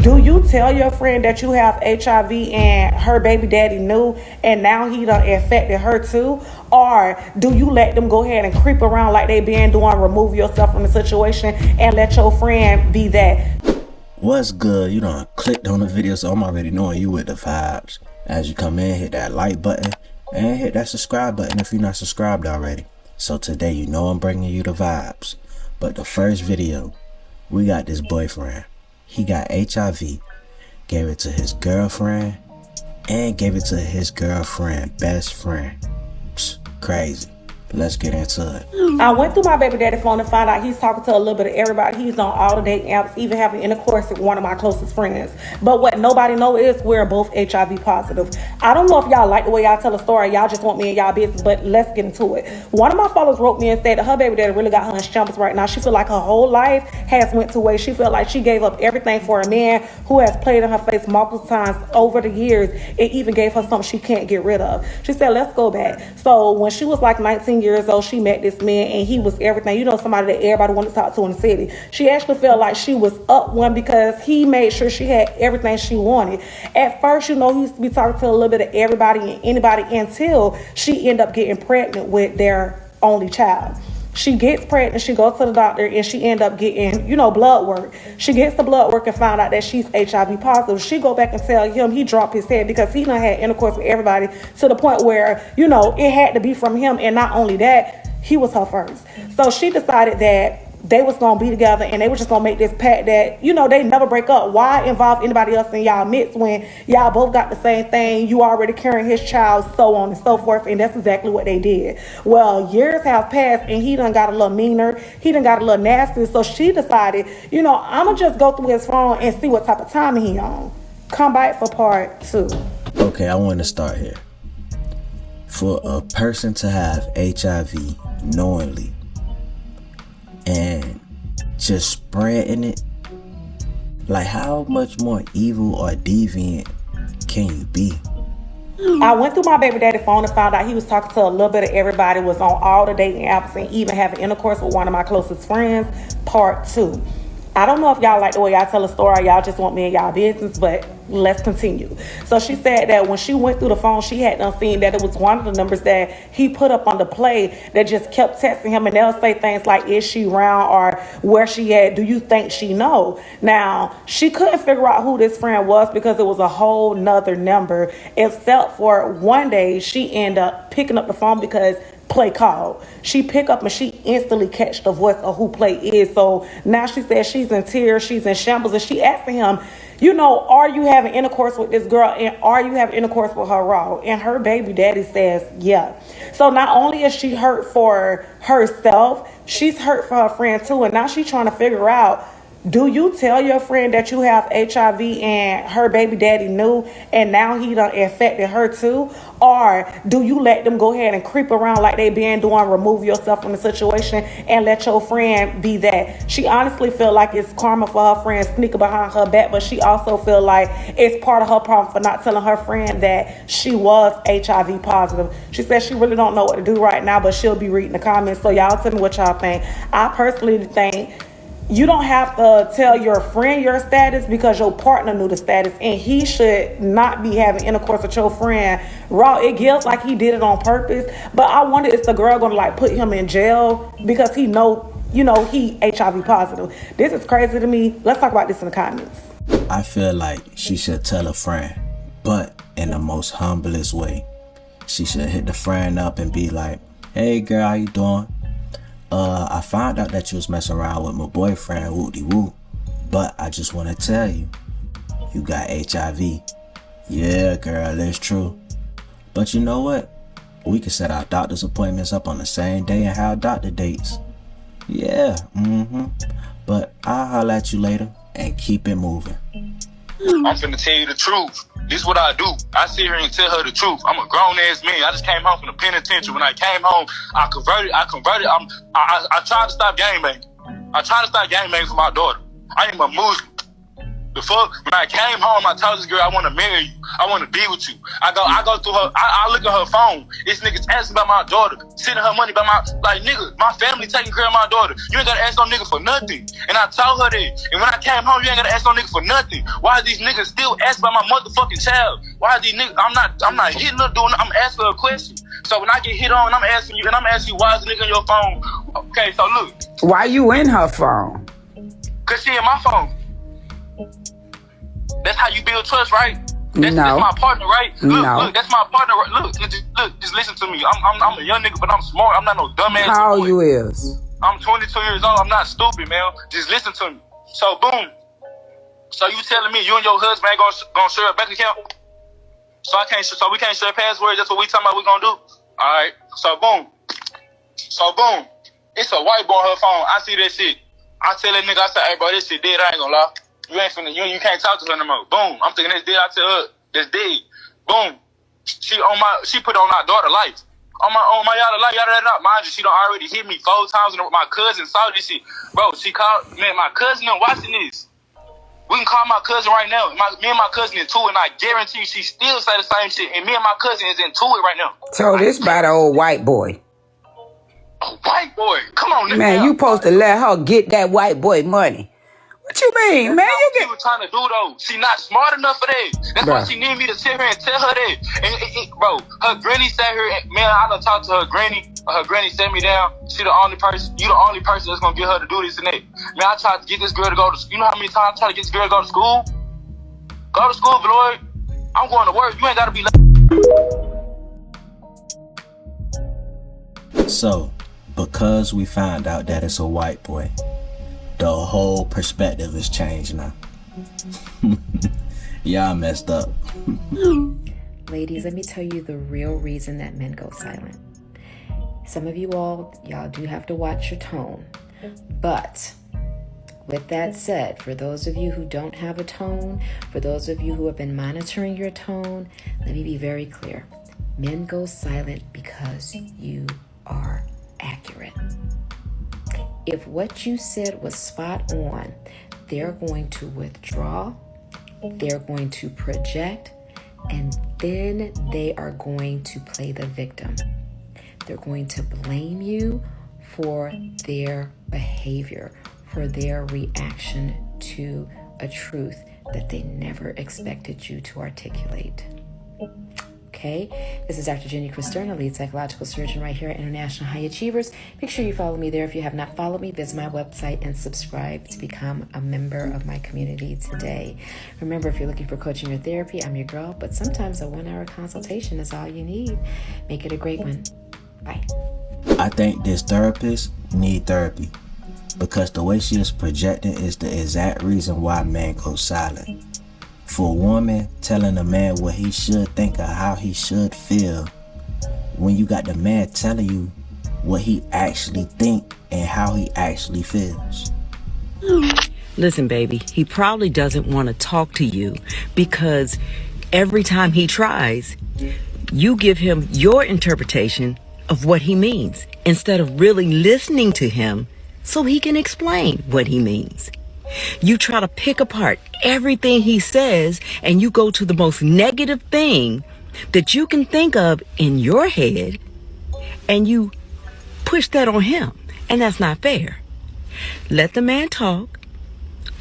Do you tell your friend that you have HIV and her baby daddy knew and now he done infected her too? Or do you let them go ahead and creep around like they been doing, remove yourself from the situation and let your friend be that? What's good? You done clicked on the video, so I'm already knowing you with the vibes. As you come in, hit that like button and hit that subscribe button if you're not subscribed already. So today, you know I'm bringing you the vibes. But the first video, we got this boyfriend. He got HIV, gave it to his girlfriend, and gave it to his girlfriend best friend. Psst, crazy. Let's get into it. I went through my baby daddy phone and found out he's talking to a little bit of everybody. He's on all the dating apps, even having intercourse with one of my closest friends. But what nobody know is we're both HIV positive. I don't know if y'all like the way y'all tell a story. Y'all just want me in y'all business, but let's get into it. One of my followers wrote me and said that her baby daddy really got her in shambles right now. She feel like her whole life has went to waste. She feel like she gave up everything for a man who has played in her face multiple times over the years. It even gave her something she can't get rid of. She said, let's go back. So when she was like 19 years old, she met this man and he was everything. You know, somebody that everybody wanted to talk to in the city. She actually felt like she was up one because he made sure she had everything she wanted. At first, you know, he used to be talking to a little bit of everybody and anybody until she ended up getting pregnant with their only child. She gets pregnant, she goes to the doctor, and she end up getting, you know, blood work. She gets the blood work and found out that she's HIV positive. She go back and tell him, he dropped his head because he done had intercourse with everybody to the point where, you know, it had to be from him. And not only that, he was her first. So she decided that they was going to be together and they were just going to make this pact that, you know, they never break up. Why involve anybody else in y'all mix when y'all both got the same thing? You already carrying his child, so on and so forth. And that's exactly what they did. Well, years have passed and he done got a little meaner. He done got a little nasty. So she decided, you know, I'm going to just go through his phone and see what type of timing he on. Come back for part 2. Okay, I want to start here. For a person to have HIV knowingly and just spreading it, like how much more evil or deviant can you be? I went through my baby daddy phone and found out he was talking to a little bit of everybody, was on all the dating apps and even having intercourse with one of my closest friends. Part 2. I don't know if y'all like the way y'all tell a story, y'all just want me in y'all business, but let's continue. So she said that when she went through the phone, she had done seen that it was one of the numbers that he put up on the play that just kept texting him, and they'll say things like, is she around, or where she at, do you think she know? Now, she couldn't figure out who this friend was because it was a whole nother number, except for one day she ended up picking up the phone because Play called. She pick up and she instantly catch the voice of who Play is. So now she says she's in tears, she's in shambles, and she asking him, you know, are you having intercourse with this girl and are you having intercourse with her raw? And her baby daddy says, yeah. So not only is she hurt for herself, she's hurt for her friend too. And now she's trying to figure out, do you tell your friend that you have HIV and her baby daddy knew and now he done infected her too? Or do you let them go ahead and creep around like they been doing, remove yourself from the situation and let your friend be that? She honestly feel like it's karma for her friend sneaking behind her back, but she also feel like it's part of her problem for not telling her friend that she was HIV positive. She says she really don't know what to do right now, but she'll be reading the comments. So y'all tell me what y'all think. I personally think you don't have to tell your friend your status because your partner knew the status, and he should not be having intercourse with your friend raw. It feels like he did it on purpose, but I wonder, is the girl gonna like put him in jail because he know, you know, he HIV positive? This is crazy to me. Let's talk about this in the comments. I feel like she should tell a friend, but in the most humblest way. She should hit the friend up and be like, hey girl, how you doing? I found out that you was messing around with my boyfriend, woo-de-woo, but I just want to tell you, you got HIV. Yeah, girl, it's true. But you know what? We can set our doctor's appointments up on the same day and have doctor dates. Yeah, But I'll holler at you later and keep it moving. I'm finna tell you the truth. This is what I do. I sit here and tell her the truth. I'm a grown ass man. I just came home from the penitentiary. When I came home, I converted. I tried to stop gangbanging. I tried to stop gangbanging for my daughter. I am a Muslim. The fuck? When I came home, I told this girl I want to marry you. I want to be with you. I go through her. I look at her phone. This nigga's asking about my daughter, sending her money by nigga, my family taking care of my daughter. You ain't gotta ask no nigga for nothing. And I told her that. And when I came home, you ain't gotta ask no nigga for nothing. Why are these niggas still asking about my motherfucking child? Why are these niggas? I'm not hitting her doing. I'm asking her a question. So when I get hit on, I'm asking you, why is the nigga in your phone? Okay, so look. Why you in her phone? Cause she in my phone. That's how you build trust, right? That's my partner, right? Look, that's my partner. Look, just listen to me. I'm a young nigga, but I'm smart. I'm not no dumbass. How old you is? I'm 22 years old. I'm not stupid, man. Just listen to me. So boom. So you telling me you and your husband ain't gonna share a bank account? So we can't share passwords. That's what we talking about. We gonna do. All right. So boom. It's a white boy on her phone. I see that shit. I tell that nigga, I say, hey bro, this shit dead. I ain't gonna lie. You ain't finna, you can't talk to her no more. Boom. I'm thinking that's dead. I tell her, that's dead. Boom. She put on our daughter life. On my yada life, yada. Mind you, she done already hit me 4 times. My cousin saw this shit. Bro, she called, man, my cousin and watching this. We can call my cousin right now. Me and my cousin into it, and I guarantee you she still say the same shit. And me and my cousin is into it right now. So this by the old white boy. A white boy? Come on, nigga. Man, you supposed to let her get that white boy money. What you mean, man? You get what she was trying to do though. She not smart enough for that. That's why she need me to sit here and tell her that. And bro, her granny sat here. Man, I done talked to her granny. Her granny sat me down. She the only person. You the only person that's gonna get her to do this and that. Man, I tried to get this girl to go to. You know how many times I tried to get this girl to go to school? Go to school, Lloyd. I'm going to work. You ain't gotta be late. So, because we found out that it's a white boy, the whole perspective is changed now. Y'all messed up. Ladies, let me tell you the real reason that men go silent. Some of y'all do have to watch your tone. But with that said, for those of you who don't have a tone, for those of you who have been monitoring your tone, let me be very clear. Men go silent because you are accurate. If what you said was spot on, they're going to withdraw, they're going to project, and then they are going to play the victim. They're going to blame you for their behavior, for their reaction to a truth that they never expected you to articulate. Okay, this is Dr. Jenny Christern, lead psychological surgeon right here at International High Achievers. Make sure you follow me there. If you have not followed me, visit my website and subscribe to become a member of my community today. Remember, if you're looking for coaching or therapy, I'm your girl, but sometimes a 1-hour consultation is all you need. Make it a great one. Bye. I think this therapist need therapy because the way she is projecting is the exact reason why men go silent. For a woman telling a man what he should think or how he should feel, when you got the man telling you what he actually think and how he actually feels. Listen, baby, he probably doesn't want to talk to you because every time he tries, you give him your interpretation of what he means instead of really listening to him so he can explain what he means. You try to pick apart everything he says and you go to the most negative thing that you can think of in your head and you push that on him. And that's not fair. Let the man talk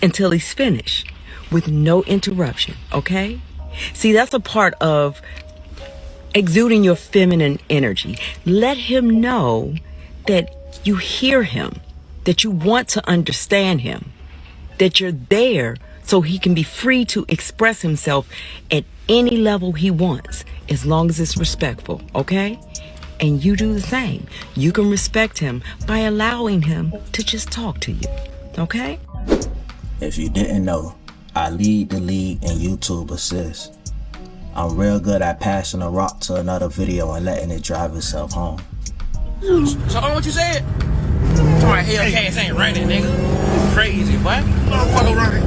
until he's finished with no interruption, okay? See, that's a part of exuding your feminine energy. Let him know that you hear him, that you want to understand him, that you're there so he can be free to express himself at any level he wants, as long as it's respectful, okay? And you do the same. You can respect him by allowing him to just talk to you, okay? If you didn't know, I lead the league in YouTube Assist. I'm real good at passing a rock to another video and letting it drive itself home. So what you said? My Hellcats ain't running, nigga. Crazy, boy. Motherfucker running.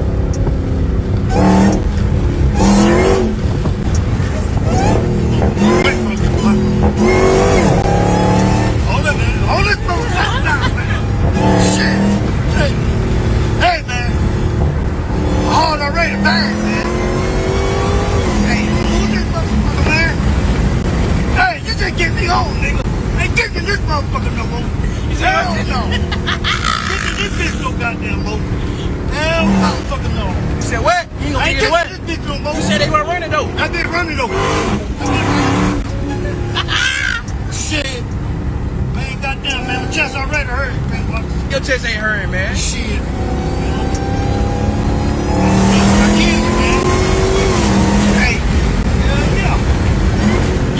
Hold it from touchdown, man. Shit. Hey, man. All already. me home, nigga. Ain't getting this motherfucker no more. Hell no. Getting this bitch no goddamn more. Hell motherfucker no. You said what? You ain't gonna Ain't get away? getting this bitch no more. You said they weren't running though. I did run it over. Shit. Man, goddamn, man, my chest already hurt, man. Your chest ain't hurting, man. Shit. I killed you, man. Hey.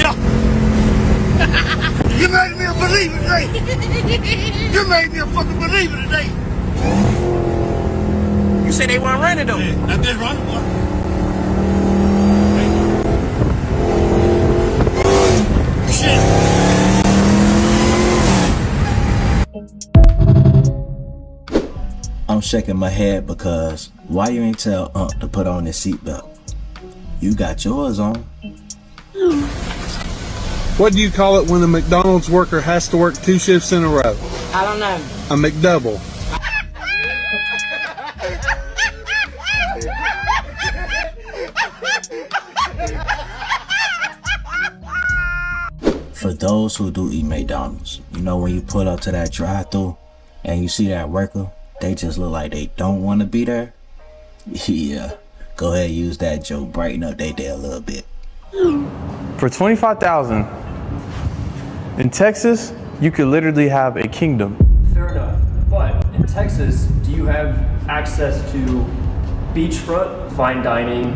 Yeah. You made me a believer today. You made me a fucking believer today. You said they weren't running though. Yeah, I did run, boy. Shit. I'm shaking my head because why you ain't tell Unc to put on his seatbelt? You got yours on. What do you call it when a McDonald's worker has to work 2 shifts in a row? I don't know. A McDouble. For those who do eat McDonald's, you know when you pull up to that drive-thru and you see that worker, they just look like they don't want to be there. Yeah, go ahead and use that joke, brighten up their day a little bit. For $25,000 in Texas, you could literally have a kingdom. Fair enough, but in Texas, do you have access to beachfront, fine dining,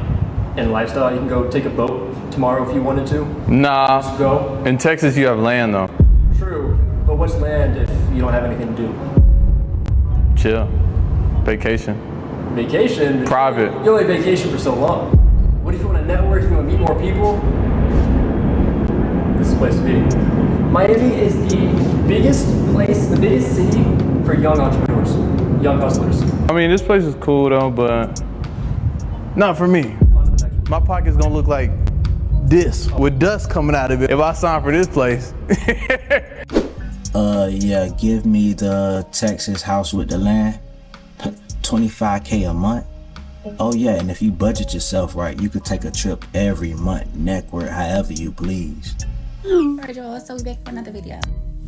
and lifestyle? You can go take a boat tomorrow if you wanted to. Nah. Just go. In Texas, you have land though. True, but what's land if you don't have anything to do? Chill. Vacation. Vacation? Private. You only vacation for so long. What if you want to network, you want to meet more people? This is the place to be. Miami is the biggest place, the biggest city for young entrepreneurs, young hustlers. I mean, this place is cool though, but not for me. My pocket's gonna look like this with dust coming out of it if I sign for this place. Yeah, give me the Texas house with the land. $25K a month. Oh yeah, and if you budget yourself right, you could take a trip every month, neckward, however you please. Alright y'all, so we back for another video.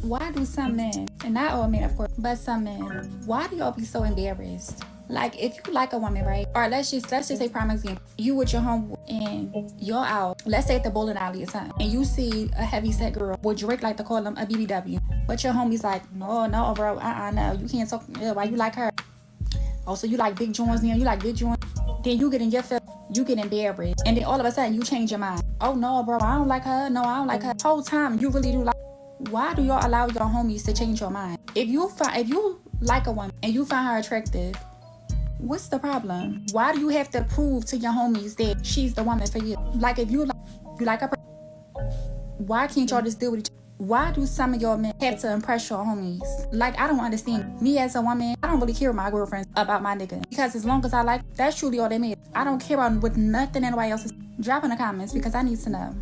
Why do some men, and not all men of course, but some men, why do y'all be so embarrassed? Like if you like a woman, right? Or let's just say prime example, you with your homeboy and you're out, let's say at the bowling alley or something, and you see a heavy set girl, would Drake like to call them a BBW, but your homie's like, no bro, no, you can't talk, why you like her? Oh, so you like big joints now, you like big joints, then you get in your feel, you get embarrassed, and then all of a sudden you change your mind. Oh no bro, I don't like her, no I don't like her. Whole time you really do like. Why do y'all allow your homies to change your mind? If you like a woman and you find her attractive, what's the problem? Why do you have to prove to your homies that she's the woman for you? Like if you like her, why can't y'all just deal with each other? Why do some of y'all men have to impress your homies? Like I don't understand. Me as a woman, I don't really care with my girlfriends about my nigga, because as long as I like, that's truly all they mean. I don't care about with nothing anybody else is. Drop in the comments because I need to know.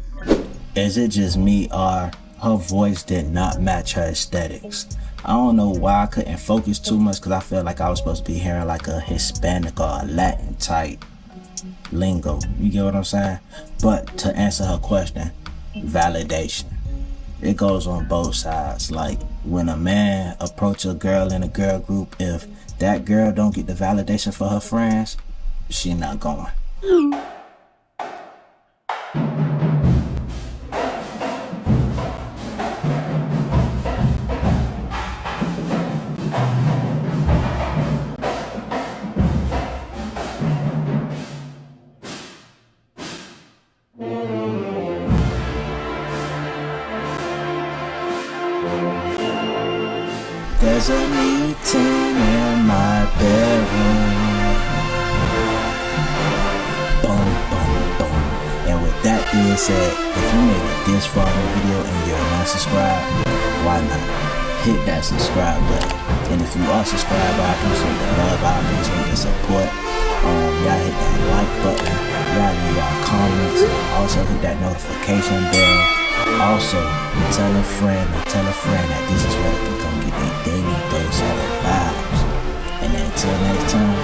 Is it just me or her voice did not match her aesthetics? I don't know why I couldn't focus too much because I felt like I was supposed to be hearing like a Hispanic or a Latin type lingo. You get what I'm saying? But to answer her question, validation. It goes on both sides. Like when a man approach a girl in a girl group, if that girl don't get the validation for her friends, she not going. There's a meeting in my bedroom. Boom, boom, boom. And with that being said, if you made it this far in the video and you're not subscribed, why not? Hit that subscribe button. And if you are subscribed, I appreciate the love, I appreciate the support. Y'all hit that like button, y'all leave y'all comments, also hit that notification bell. Also, tell a friend that this is where they can come get their daily dose of vibes. And until next time,